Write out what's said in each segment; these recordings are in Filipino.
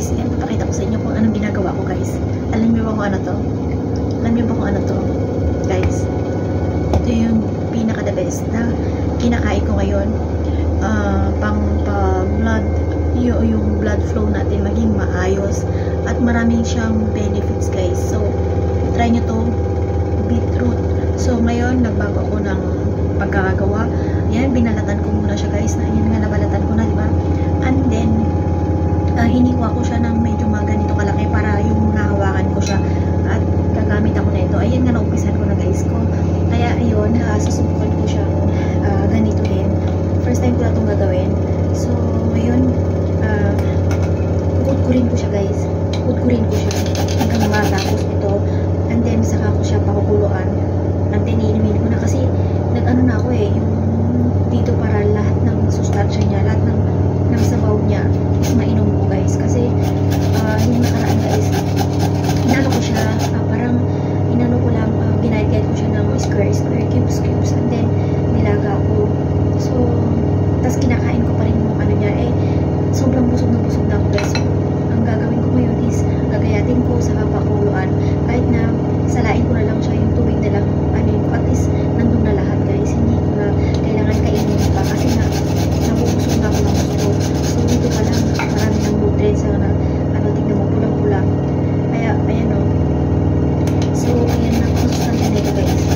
guys, ipapakita ko sa inyo kung anong ginagawa ko guys. Alam niyo ba kung ano to? Alam niyo ba kung ano to? Guys, ito yung pinaka the best na kinakain ko ngayon. Pang blood, yung blood flow natin maging maayos. At maraming siyang benefits guys. So, try nyo to, beetroot. So, ngayon, nagbago ako ng pagkakagawa. Yan, binalatan ko muna siya guys. Yan nga, nabalatan ko na, diba? And then, hinikuha ko siya ng medyo ganito kalaki para yung nahawakan ko siya. At gagamit ako na ito. Ayan nga, naumpisan ko na guys ko. Kaya, ayun, susubukan ko siya ganito din. First time ko na itong gagawin. So, ngayon, kukudkurin ko siya guys. Kukudkurin ko siya hanggang matapos ito. And then, saka ko siya pakukuluan. And then, iinumin ko na kasi nag-ano na ako yung dito para lahat ng sustansya niya, lahat ng sabaw niya is mainom ko guys. Kasi, yung nakaraan guys, inano ko siya, parang inano ko lang, ginagayad ko siya ng square, cubes, and then, nilaga ko. So, tas kinakain ko pa rin yung ano niya, sobrang busog na ako guys. So, ang gagawin ko ngayon is gagayatin ko sa pakuluan. Kahit na salain ko na lang siya, yung tubig na lang, at least nandun na lahat guys. Hindi ko na kailangan kainin pa kasi nabubusog na ako ng gusto. So, dito pa lang, marami ng nutrients na, tingnan mo, pulang-pula. Kaya, ayan o. So, ayan na, masustansya nito guys. So,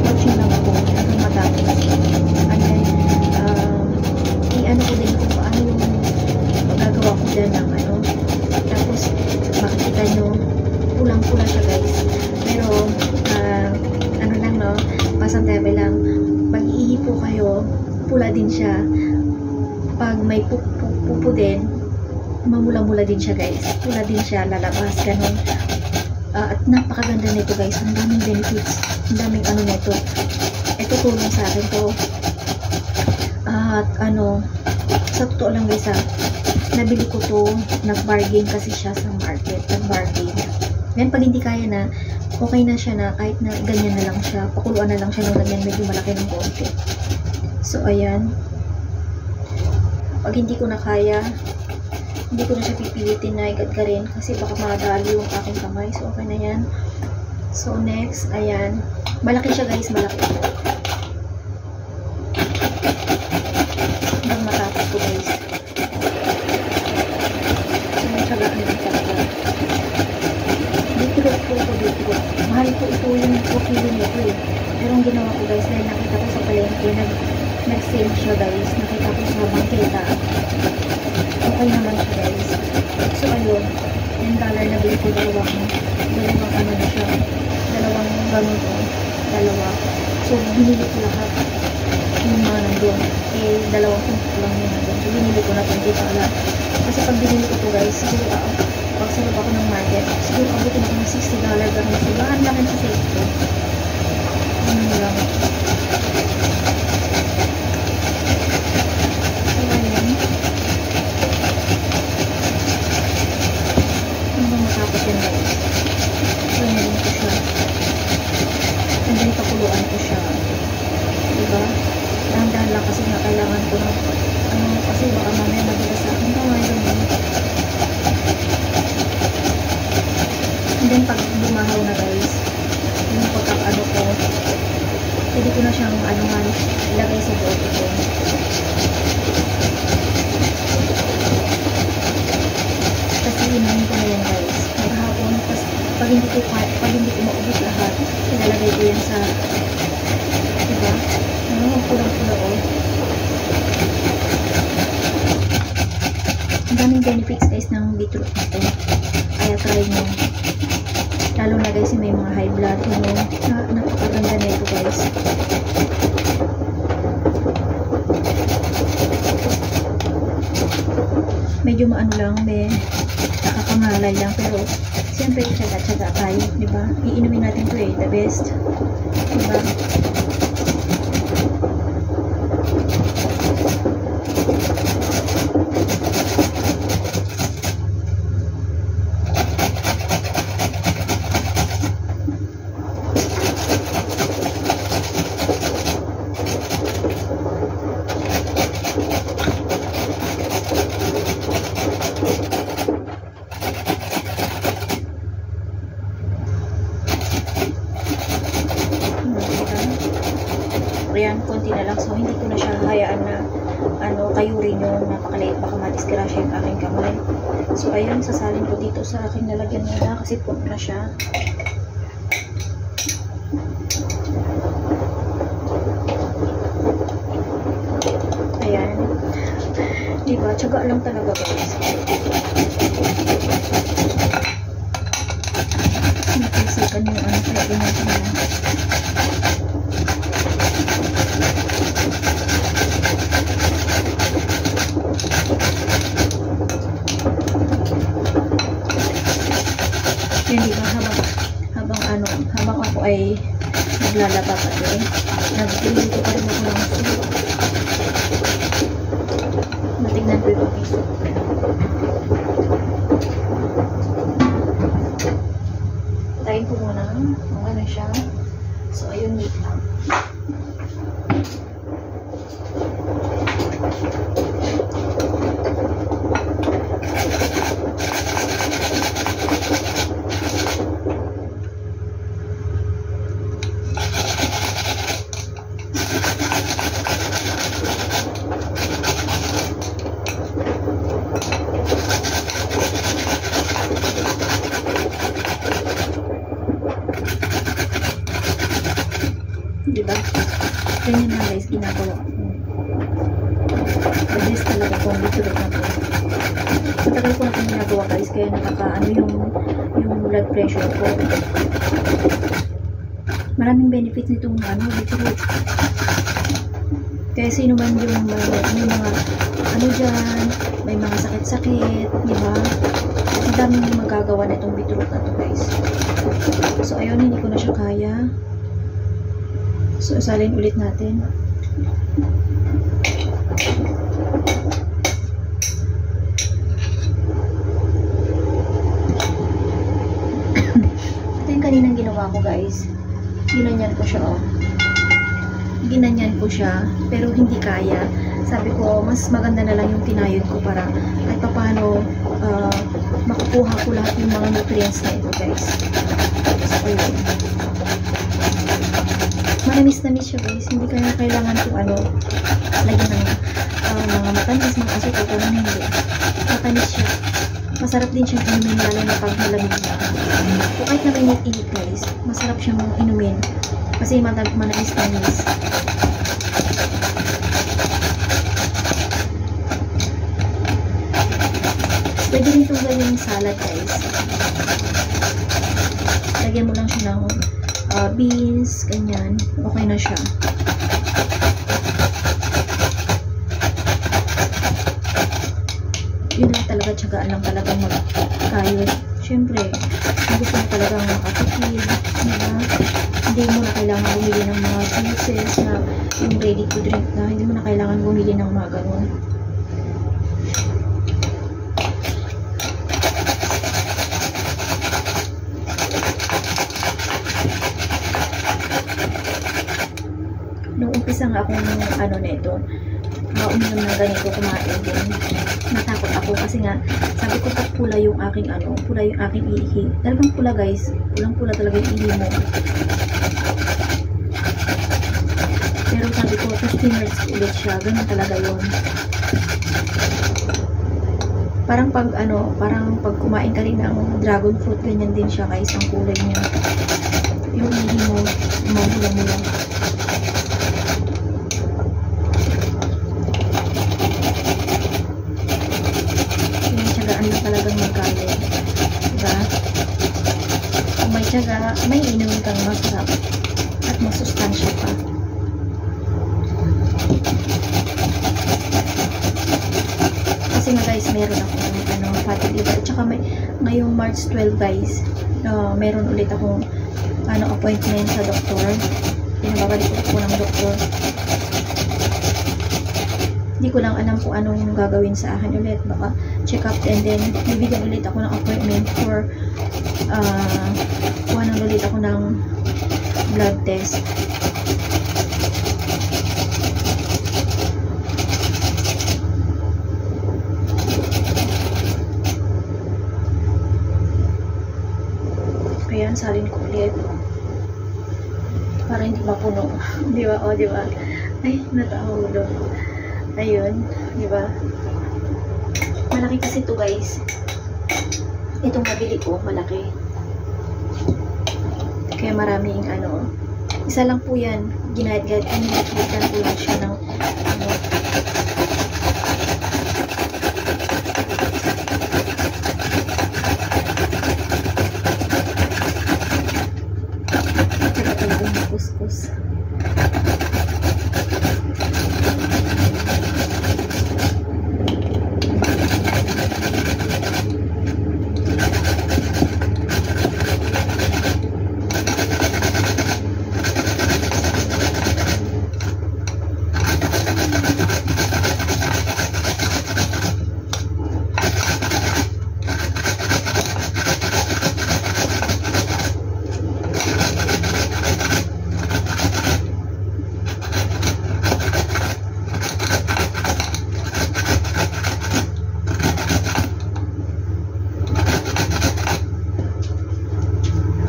watch nyo lang ako hanggang matapos. And then, i-ano ko din kung paano yung magagawa ko dyan ng tapos makikita nyo pulang-pula siya guys. Pero ano lang no, pasantebe lang, pag iihipo kayo pula din siya. Pag may pupo din, mamula-mula din siya guys, pula din siya, lalabas ganun. At napakaganda nito guys, ang daming benefits, ang daming nito. Ito tulong sa akin to. At sa totoo lang guys nabili ko to, nag-bargain kasi siya sa market, nag-bargain. Then pag hindi kaya na, okay na siya na, kahit na ganyan na lang siya, pakuluan na lang siya ng ganyan, medyo malaki ng konti. So ayan, pag hindi ko na kaya, hindi ko na siya pipilitin na igadgarin kasi baka madali yung aking kamay. So okay na yan. So next, ayan, malaki siya guys, malaki. Hanggang matapos ko guys. Beetroot. Mahal ko ito yung 2 kilo nito Pero ang ginawa ko guys, dahil nakita ko sa palengke, nag-sale siya guys. Nakita ko sa bangketa. Okay naman siya guys. So ayun, $10 na bili ko dalawang na siya. Dalawang ganun to. Dalawa. So binili ko lahat yung mga nandun. Dalawang punto lang yun nandun. So binili ko na $20. Kasi pag binili ko to guys, siguro pagsalap ako ng market, siguro abutin ako ng $60 ganun. So bahan lang sa sale ko. Ano lang. So ayun. Hanggang matapos yan guys. So nilin ko siya. And then pakuluan ko siya. Diba? Dahan-dahan lang kasi nga kailangan ko ng kasi baka mamaya magila sa akin kamay ganun. And then pag bumahaw na guys, yung pagkakano ko, pwede ko na siyang ilagay sa bote ko. Kasi inumin ko na yan guys, maghapon. Tapos pag hindi ko maubos lahat, ilalagay ko yan sa, diba? Pulang-pula Ang daming benefits guys ng beetroot na to. Kaya try nyo. Lalo na guys may mga high blood. Napakaganda na ito guys. Medyo maano lang, nakakangalay lang. Pero siyempre tsaga-tsaga tayo. Diba? Iinumin natin to the best. Diba? gagawin nyo, napakaliit, baka madisgrasya yung aking kamay. So ayun, sasalin ko dito sa aking lalagyan nila kasi puno na siya. Ayan. Diba? Tiyaga lang talaga guys. Napisipan yung ano kaya ginagawa na. Hindi ba habang ako ay naglalaba pati, nag-ilito pa rin ako ng soup. Matignan ko yung piso. Tayin ko muna kung ano siya. So ayun, wait lang. Diba? Ganyan na guys, ginagawa ko. Mabilis talaga kung bitulog na po. Matagal ko na itong ginagawa guys, kaya nakakaano yung blood pressure ko. Maraming benefits nitong bitulog. Kaya sino man yung may mga ano dyan, may mga sakit-sakit, diba? Ang daming yung magagawa na itong bitulog na to guys. So ayun, hindi ko na siya kaya. So, salin ulit natin. Ito yung kaninang ginawa ko guys. Ginanyan ko siya Ginanyan ko siya, pero hindi kaya. Sabi ko, mas maganda na lang yung tinayod ko para kahit paano makukuha ko lahat yung mga nutrients na ito guys. So, ayun. Manamis-namis siya guys, hindi kaya kailangan kung lagyan ng mga matamis, mga asukal, kung hindi. Matamis siya. Masarap din siyang inumin, lalo na pag malamig na. Kung kahit na mainit-init guys, masarap siyang inumin. Kasi manamis-namis. Pwede rin itong gawing salad guys. Lagyan mo lang siya ng beans, ganyan. Okay na siya. Yun lang talaga, tiyagaan lang talagang magkayod. Siyempre, gusto mo talagang makatipid, diba? Hindi mo na kailangan bumili ng mga juices na yung ready to drink na. Hindi mo na kailangan bumili ng mga ganun. Nung umpisa nga akong nito, uminom ng ganito, kumain din. Natakot ako kasi nga, sabi ko pula yung aking pula yung aking ihi. Talagang pula guys, pulang-pula talaga yung ihi mo. Pero sabi ko, 15 minutes ulit siya, ganun talaga yun. Parang pag kumain ka rin ng dragon fruit, ganyan din siya guys, ang kulay niya. Yung ihi mo, mawala-mula. Talagang magkaya, diba? Kung may tiyaga, may inumin kang masarap at masustansya pa. Kasi nga guys, meron akong fatty liver. At saka ngayong March 12 guys, meron ulit akong appointment sa doktor. Pinababalik ko ng doktor. Hindi ko lang alam kung anong gagawin sa akin ulit. Baka check up and then bibigyan ulit ako ng appointment for kuha ulit ako ng blood test. Ayan, salin ko ulit para hindi mapuno. Di ba? O, di ba? Ay, natahulog. Ayun. Di ba? Malaki kasi ito guys. Itong nabili ko, malaki. Kaya maraming ano. Isa lang po yan. Ginahit-gahit. Ginahit-gahitan po lang siya ng ano. Tsaka talagang kuskus.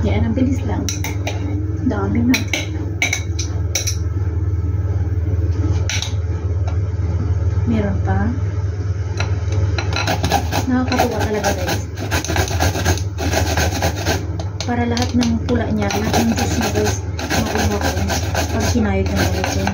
Yan, ang bilis lang. Dami na. Meron pa. Nakakatuwa talaga guys. Para lahat ng pula niya, lahat ng juice niya guys, makuha ko pag kinayod ng ito.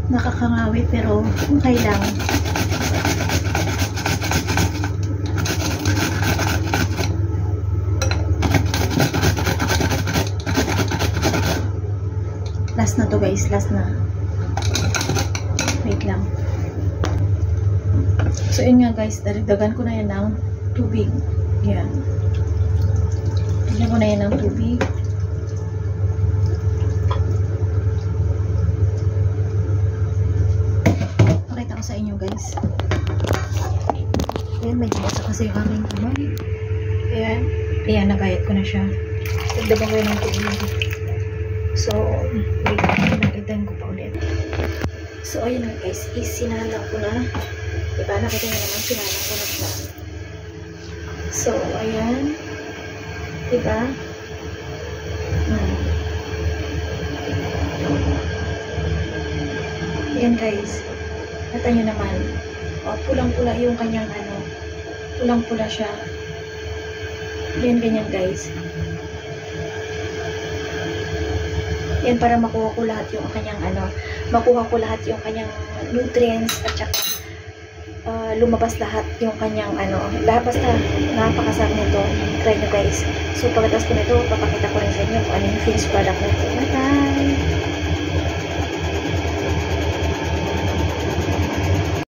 Nakakangawit pero okay lang. Last na to guys, last na. Wait lang. So yun nga guys, dagdagan ko na yan ng tubig. Yan. Dagdagan ko na yan ng tubig. Sa inyo guys. Ayan, medyo basa kasi yung aking kamay. Ayan. Ayan, nagayat ko na siya. Dagdagan ko yun ng tubig. So, wait, nakitain ko pa ulit. So, ayan na guys. Isinalang ko na. Diba, nakita nyo naman, sinalang ko na siya. So, ayan. Diba? Ayan guys. Kita nyo naman, pulang-pula yung kanyang ano, pulang-pula siya. Ganyan guys. Yan para makuha ko lahat yung kanyang ano, makuha ko lahat yung kanyang nutrients at saka lumabas lahat yung kanyang ano, lahat basta napakasarap nito. Try nyo guys. So pagkatapos ko nito, papakita ko rin sa inyo kung ano yung finished product nito. Bye-bye!